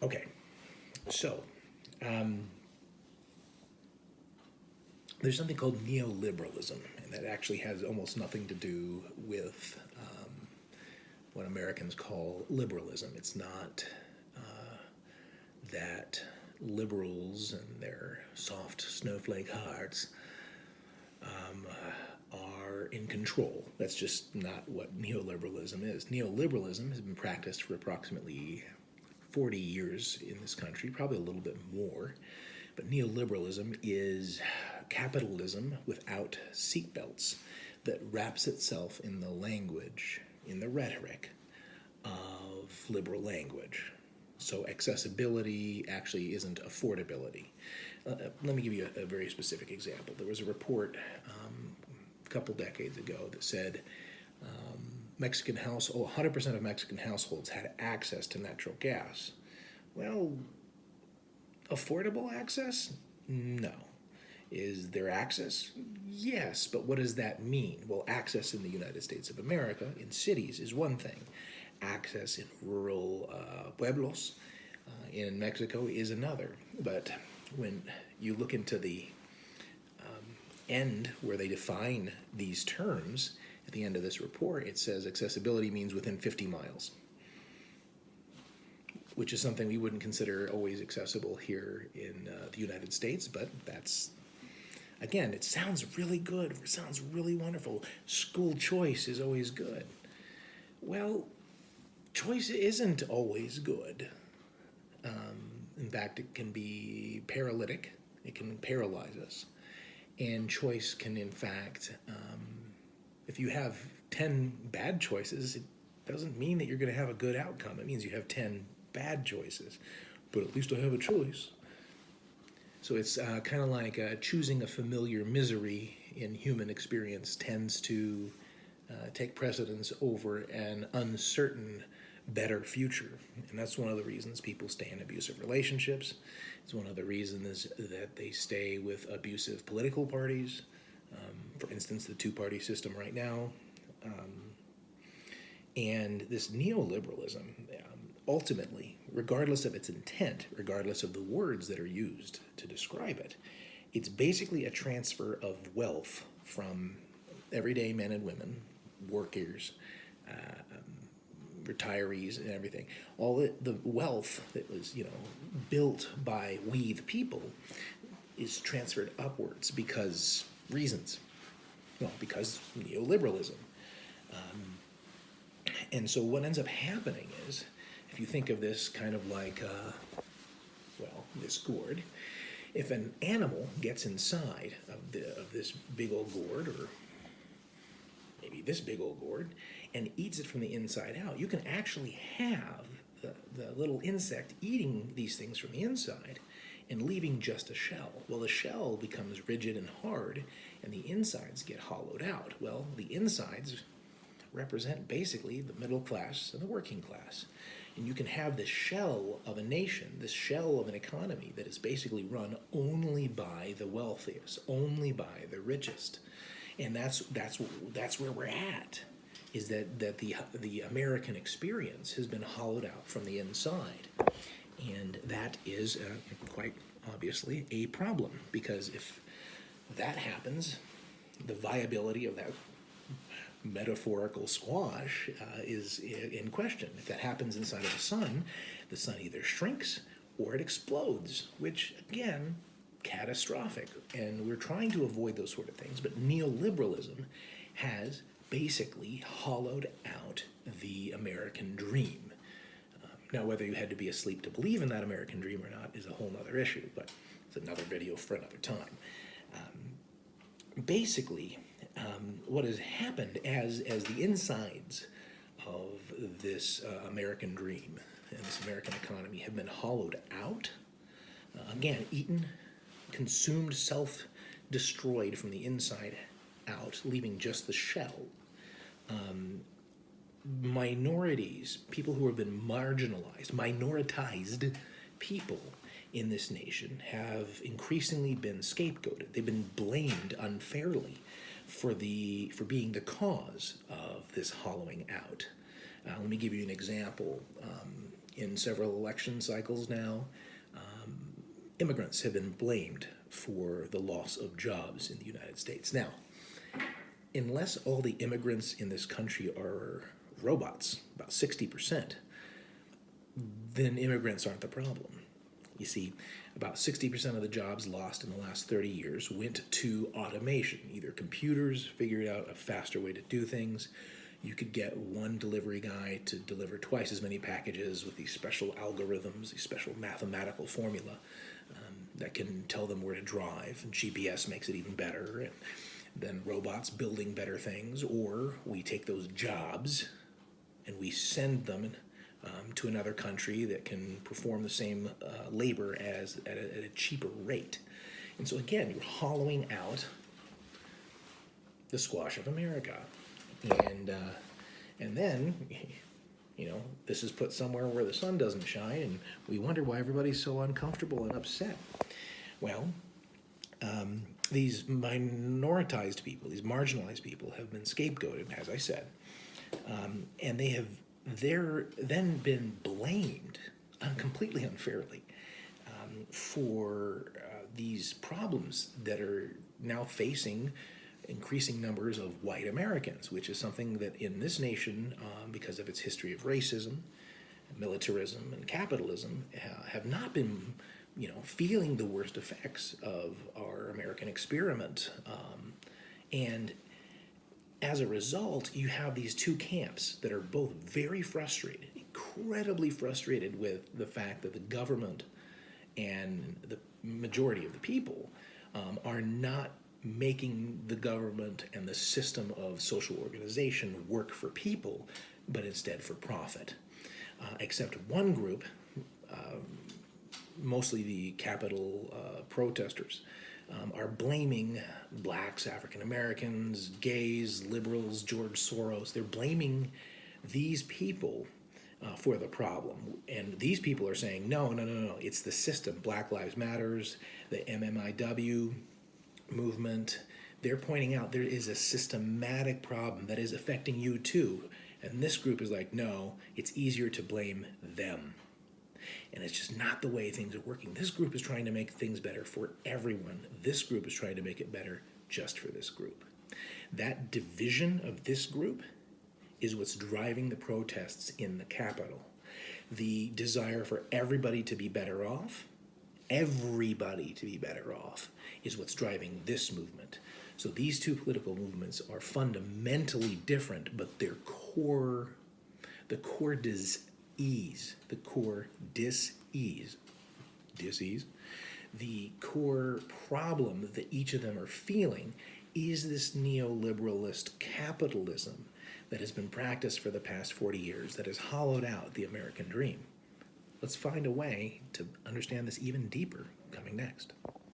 Okay, so there's something called neoliberalism, and that actually has almost nothing to do with what Americans call liberalism. It's not that liberals and their soft snowflake hearts are in control. That's just not what neoliberalism is. Neoliberalism has been practiced for approximately 40 years in this country, probably a little bit more. But neoliberalism is capitalism without seatbelts that wraps itself in the language, in the rhetoric of liberal language. So accessibility actually isn't affordability. Let me give you a very specific example. There was a report a couple decades ago that said 100% of Mexican households had access to natural gas. Well, affordable access? No. Is there access? Yes, but what does that mean? Well, access in the United States of America, in cities, is one thing. Access in rural pueblos in Mexico is another. But when you look into the end where they define these terms, at the end of this report, it says accessibility means within 50 miles, which is something we wouldn't consider always accessible here in the United States, but that's, again, it sounds really good, it sounds really wonderful. School choice is always good. Well, choice isn't always good. In fact, it can be paralytic, it can paralyze us. And choice can, in fact, if you have 10 bad choices, it doesn't mean that you're going to have a good outcome. It means you have 10 bad choices, but at least I have a choice. So it's kind of like choosing a familiar misery in human experience tends to take precedence over an uncertain, better future. And that's one of the reasons people stay in abusive relationships. It's one of the reasons that they stay with abusive political parties. For instance, the two-party system right now. And this neoliberalism, ultimately, regardless of its intent, regardless of the words that are used to describe it, it's basically a transfer of wealth from everyday men and women, workers, retirees, and everything. All the wealth that was, built by we the people is transferred upwards because reasons. Well, because neoliberalism. And so what ends up happening is, if you think of this kind of like, this gourd, if an animal gets inside of this big old gourd, or maybe this big old gourd, and eats it from the inside out, you can actually have the little insect eating these things from the inside and leaving just a shell. Well, the shell becomes rigid and hard, and the insides get hollowed out. Well, the insides represent basically the middle class and the working class. And you can have this shell of a nation, this shell of an economy that is basically run only by the wealthiest, only by the richest. And that's where we're at, is that the American experience has been hollowed out from the inside. And that is quite obviously a problem, because if that happens, the viability of that metaphorical squash is in question. If that happens inside of the sun either shrinks or it explodes, which, again, catastrophic. And we're trying to avoid those sort of things, but neoliberalism has basically hollowed out the American dream. Now, whether you had to be asleep to believe in that American dream or not is a whole other issue, but it's another video for another time. Basically, what has happened as the insides of this American dream and this American economy have been hollowed out, again, eaten, consumed, self-destroyed from the inside out, leaving just the shell. Minorities, people who have been marginalized, minoritized people in this nation have increasingly been scapegoated. They've been blamed unfairly for being the cause of this hollowing out. Let me give you an example. In several election cycles now, immigrants have been blamed for the loss of jobs in the United States. Now, unless all the immigrants in this country are robots, about 60%, then immigrants aren't the problem. You see, about 60% of the jobs lost in the last 30 years went to automation. Either computers figured out a faster way to do things. You could get one delivery guy to deliver twice as many packages with these special algorithms, these special mathematical formula that can tell them where to drive, and GPS makes it even better, and then robots building better things. Or we take those jobs and we send them to another country that can perform the same labor at a cheaper rate. And so again, you're hollowing out the squash of America. And then, this is put somewhere where the sun doesn't shine, and we wonder why everybody's so uncomfortable and upset. Well, these minoritized people, these marginalized people, have been scapegoated, as I said, and they're then been blamed completely unfairly for these problems that are now facing increasing numbers of white Americans, which is something that in this nation, because of its history of racism, militarism, and capitalism, have not been, feeling the worst effects of our American experiment. And as a result, you have these two camps that are both very frustrated, incredibly frustrated with the fact that the government and the majority of the people are not making the government and the system of social organization work for people, but instead for profit. Except one group, mostly the Capitol protesters, are blaming blacks, African Americans, gays, liberals, George Soros. They're blaming these people for the problem. And these people are saying, no, it's the system. Black Lives Matters, the MMIW movement. They're pointing out there is a systematic problem that is affecting you too. And this group is like, no, it's easier to blame them. And it's just not the way things are working. This group is trying to make things better for everyone. This group is trying to make it better just for this group. That division of this group is what's driving the protests in the Capitol. The desire for everybody to be better off, is what's driving this movement. So these two political movements are fundamentally different, but the core dis-ease, the core problem that each of them are feeling is this neoliberalist capitalism that has been practiced for the past 40 years, that has hollowed out the American dream. Let's find a way to understand this even deeper coming next.